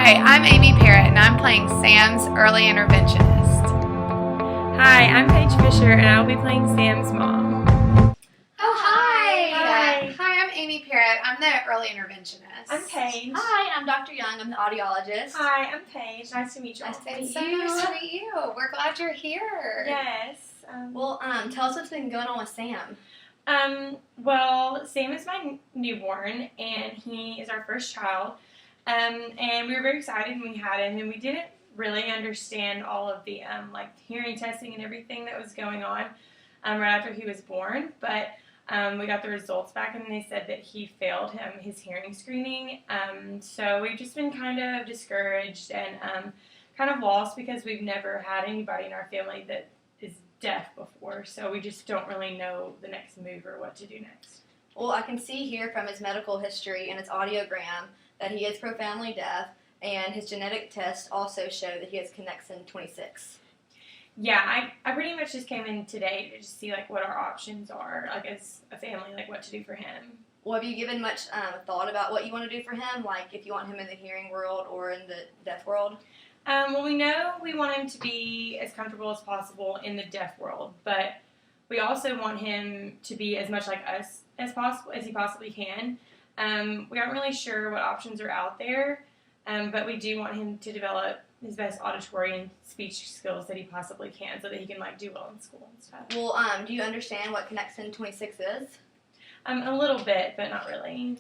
Hi, I'm Amy Parrott, and I'm playing Sam's early interventionist. Hi, I'm Paige Fisher, and I'll be playing Sam's mom. Oh, hi! Hi. Hi, I'm Amy Parrott. I'm the early interventionist. I'm Paige. Hi, I'm Dr. Young. I'm the audiologist. Hi, I'm Paige. Nice to meet you all. It's so nice to meet you. We're glad you're here. Yes. Well, tell us what's been going on with Sam. Well, Sam is my newborn, and he is our first child. And we were very excited when we had him, and we didn't really understand all of the hearing testing and everything that was going on right after he was born. But we got the results back, and they said that he failed his hearing screening. So we've just been kind of discouraged and kind of lost because we've never had anybody in our family that is deaf before. So we just don't really know the next move or what to do next. Well, I can see here from his medical history and his audiogram that he is profoundly deaf, and his genetic tests also show that he has connexin 26. Yeah, I pretty much just came in today to just see what our options are, as a family, what to do for him. Well, have you given much thought about what you want to do for him, if you want him in the hearing world or in the deaf world? Well, we know we want him to be as comfortable as possible in the deaf world, but we also want him to be as much like us as possible as he possibly can. We aren't really sure what options are out there, but we do want him to develop his best auditory and speech skills that he possibly can so that he can do well in school and stuff. Well, do you understand what connexin 26 is? A little bit, but not really.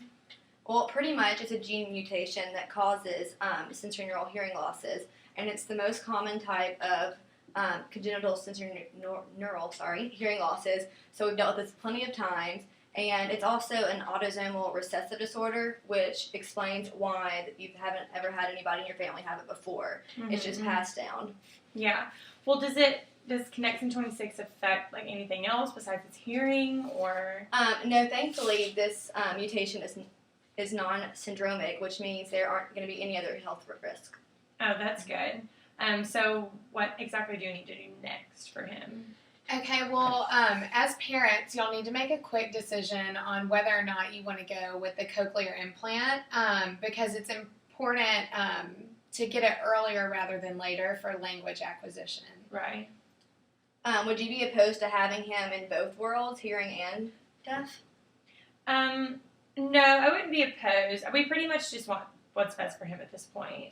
Well, pretty much it's a gene mutation that causes sensorineural hearing losses, and it's the most common type of congenital sensorineural hearing losses. So we've dealt with this plenty of times. And it's also an autosomal recessive disorder, which explains why you haven't ever had anybody in your family have it before. Mm-hmm. It's just passed down. Yeah. Well, does connexin 26 affect anything else besides its hearing, or? No, thankfully this mutation is non-syndromic, which means there aren't going to be any other health risk. Oh, that's good. So what exactly do you need to do next for him? Okay, well, as parents, you'll need to make a quick decision on whether or not you want to go with the cochlear implant because it's important to get it earlier rather than later for language acquisition. Right. Would you be opposed to having him in both worlds, hearing and deaf? No, I wouldn't be opposed. We pretty much just want what's best for him at this point.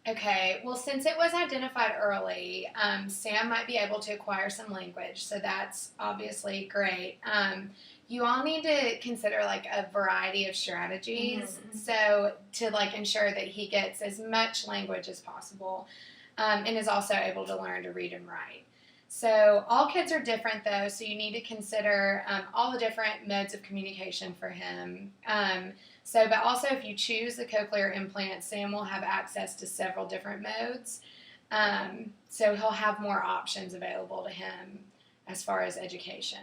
Okay, well, since it was identified early, Sam might be able to acquire some language, so that's obviously great. You all need to consider a variety of strategies, so to ensure that he gets as much language as possible, and is also able to learn to read and write. So all kids are different, though, so you need to consider all the different modes of communication for him. But also if you choose the cochlear implant, Sam will have access to several different modes. So he'll have more options available to him as far as education.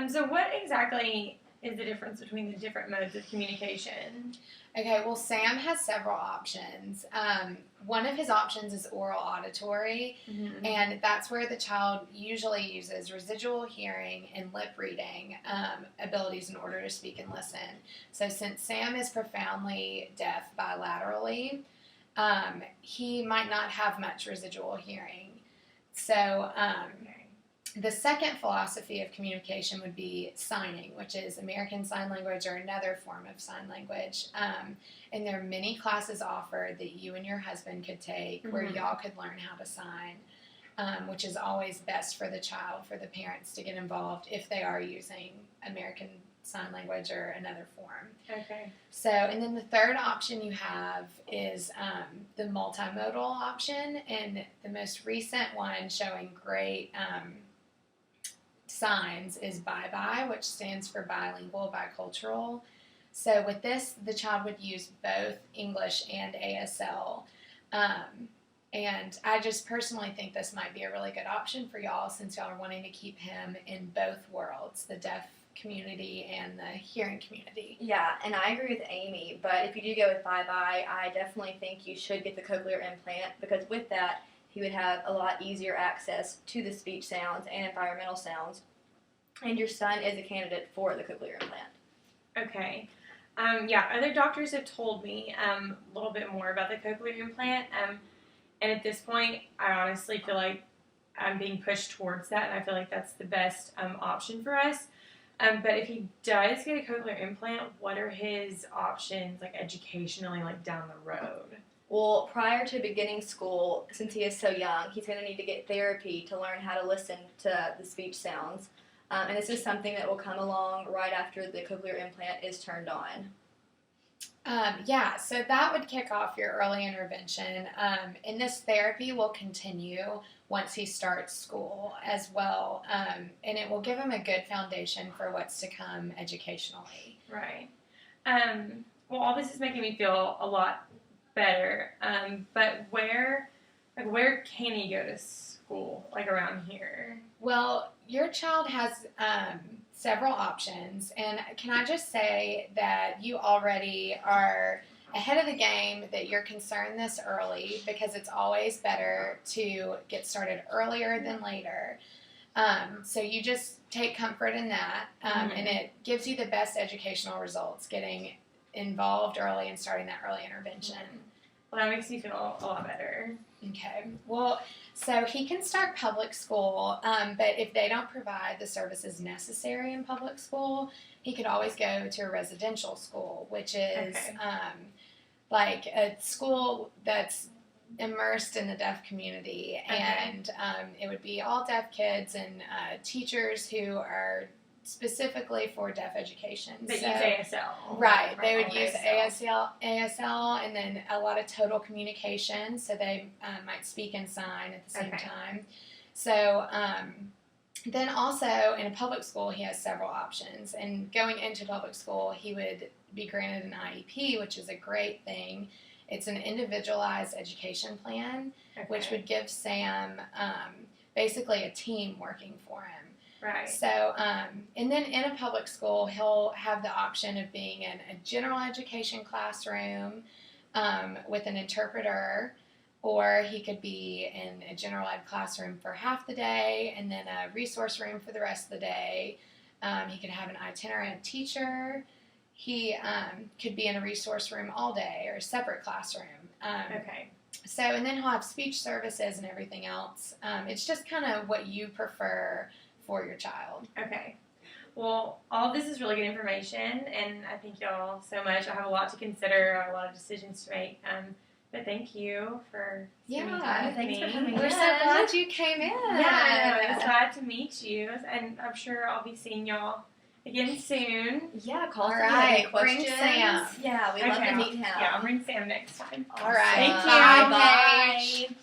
So what exactly is the difference between the different modes of communication? Okay, well, Sam has several options. One of his options is oral auditory, and that's where the child usually uses residual hearing and lip reading abilities in order to speak and listen. So since Sam is profoundly deaf bilaterally, he might not have much residual hearing. So the second philosophy of communication would be signing, which is American Sign Language or another form of sign language. And there are many classes offered that you and your husband could take where y'all could learn how to sign, which is always best for the child, for the parents to get involved if they are using American Sign Language or another form. Okay. So, and then the third option you have is the multimodal option, and the most recent one showing great signs is BIBI, which stands for bilingual, bicultural. So with this, the child would use both English and ASL. And I just personally think this might be a really good option for y'all since y'all are wanting to keep him in both worlds, the deaf community and the hearing community. Yeah, and I agree with Amy, but if you do go with BIBI, I definitely think you should get the cochlear implant because with that, he would have a lot easier access to the speech sounds and environmental sounds. And your son is a candidate for the cochlear implant. Okay. Other doctors have told me a little bit more about the cochlear implant. And at this point, I honestly feel like I'm being pushed towards that, and I feel like that's the best option for us. But if he does get a cochlear implant, what are his options, like educationally, like down the road? Well, prior to beginning school, since he is so young, he's going to need to get therapy to learn how to listen to the speech sounds. And this is something that will come along right after the cochlear implant is turned on. So that would kick off your early intervention. And this therapy will continue once he starts school as well. And it will give him a good foundation for what's to come educationally. Right. Well, all this is making me feel a lot better. But where can he go to school, like around here? Well, your child has several options, and can I just say that you already are ahead of the game, that you're concerned this early, because it's always better to get started earlier than later. So you just take comfort in that, and it gives you the best educational results, getting involved early and starting that early intervention. Well, that makes me feel a lot better. Okay. Well, so he can start public school, but if they don't provide the services necessary in public school, he could always go to a residential school, which is like a school that's immersed in the deaf community, and it would be all deaf kids and teachers who are specifically for deaf education. They use ASL. Right. They would use ASL, and then a lot of total communication, so they might speak and sign at the same time. So then also in a public school, he has several options. And going into public school, he would be granted an IEP, which is a great thing. It's an individualized education plan, which would give Sam basically a team working for him. Right. So, and then in a public school, he'll have the option of being in a general education classroom with an interpreter, or he could be in a general ed classroom for half the day and then a resource room for the rest of the day. He could have an itinerant teacher. He could be in a resource room all day or a separate classroom. So, and then he'll have speech services and everything else. It's just kind of what you prefer for your child. Okay. Well, all of this is really good information, and I thank y'all so much. I have a lot to consider, a lot of decisions to make. But thank you for spending time with me. Thanks for coming. We're so glad you came in. Yeah, I was glad to meet you, and I'm sure I'll be seeing y'all again soon. Yeah, call us if you have any questions. Bring Sam. Yeah, we'd love to meet him. Yeah, I'll bring Sam next time. All right. Thank you. Bye.